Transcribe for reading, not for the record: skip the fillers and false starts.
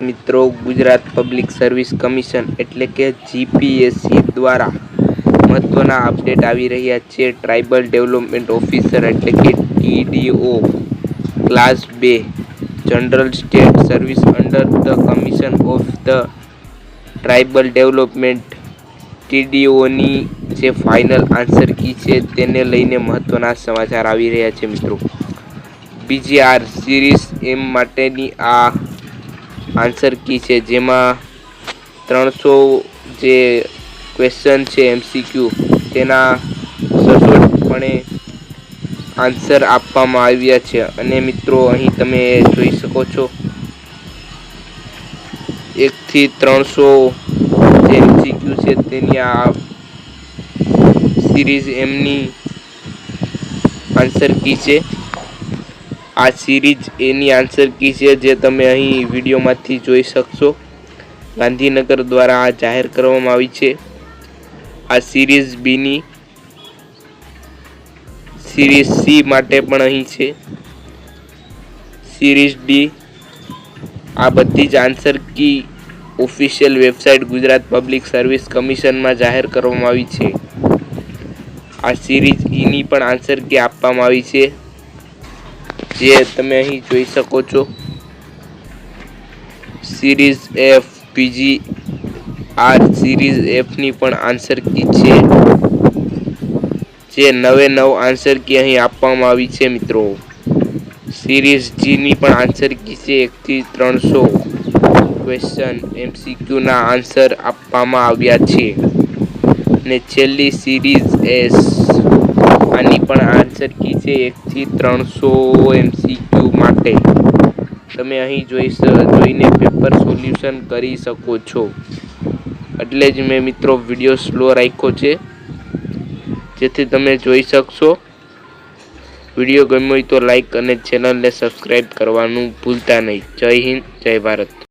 મિત્રો, Gujarat public service commission એટલે કે જીપીએસસી દ્વારા મહત્વના અપડેટ આવી રહ્યા છે। ટ્રાઇબલ ડેવલપમેન્ટ ઓફિસર એટલે કે TDO class 2 general state service under the commission of the tribal development ટીડીઓની જે ફાઇનલ આન્સર કી છે તેને લઈને મહત્વના સમાચાર આવી રહ્યા છે। મિત્રો, બીજીઆર સિરીઝ એમ માટેની આ આન્સર કી છે, જેમાં 300 જે ક્વેશ્ચન છે એમસીક્યુ તેના સચોટપણે આન્સર આપવામાં આવ્યા છે। અને મિત્રો, અહીં તમે જોઈ શકો છો 1 થી 300 જે એમસીક્યુ છે તેની આ સિરીઝ એમની આન્સર કી છે। આ સિરીઝ એની આન્સર કી છે જે તમે અહીં વિડીયોમાંથી જોઈ શકશો। ગાંધીનગર દ્વારા આ જાહેર કરવામાં આવી છે। આ સિરીઝ બીની સિરીઝ સી માટે પણ અહીં છે, સિરીઝ ડી। આ બધી જ answer key official website Gujarat public service કમિશનમાં જાહેર કરવામાં આવી છે। આ સિરીઝ ઈની પણ આન્સર કી આપવામાં આવી છે, જે તમે અહીં જોઈ શકો છો। સિરીઝ એફ બીજીઆર સિરીઝ એફની પણ આન્સર કી છે, જે 9 આન્સર કી અહીં આપવામાં આવી છે। મિત્રો, સિરીઝ જીની પણ આન્સર કી છે, 1 થી 300 ક્વેશ્ચન એમસીક્યુ ના આન્સર આપવામાં આવ્યા છે। અને છેલ્લી સિરીઝ એસ, આની પણ આન્સર કી છે 1 થી 300 એમસીક્યુ માટે। તમે અહીં જોઈને પેપર સોલ્યુશન કરી શકો છો। એટલે જ મેં મિત્રો વિડીયો સ્લો રાખ્યો છે, જેથી તમે જોઈ શકશો। વિડીયો ગમ્યો હોય તો લાઈક અને ચેનલને સબસ્ક્રાઈબ કરવાનું ભૂલતા નહીં। જય હિન્દ, જય ભારત।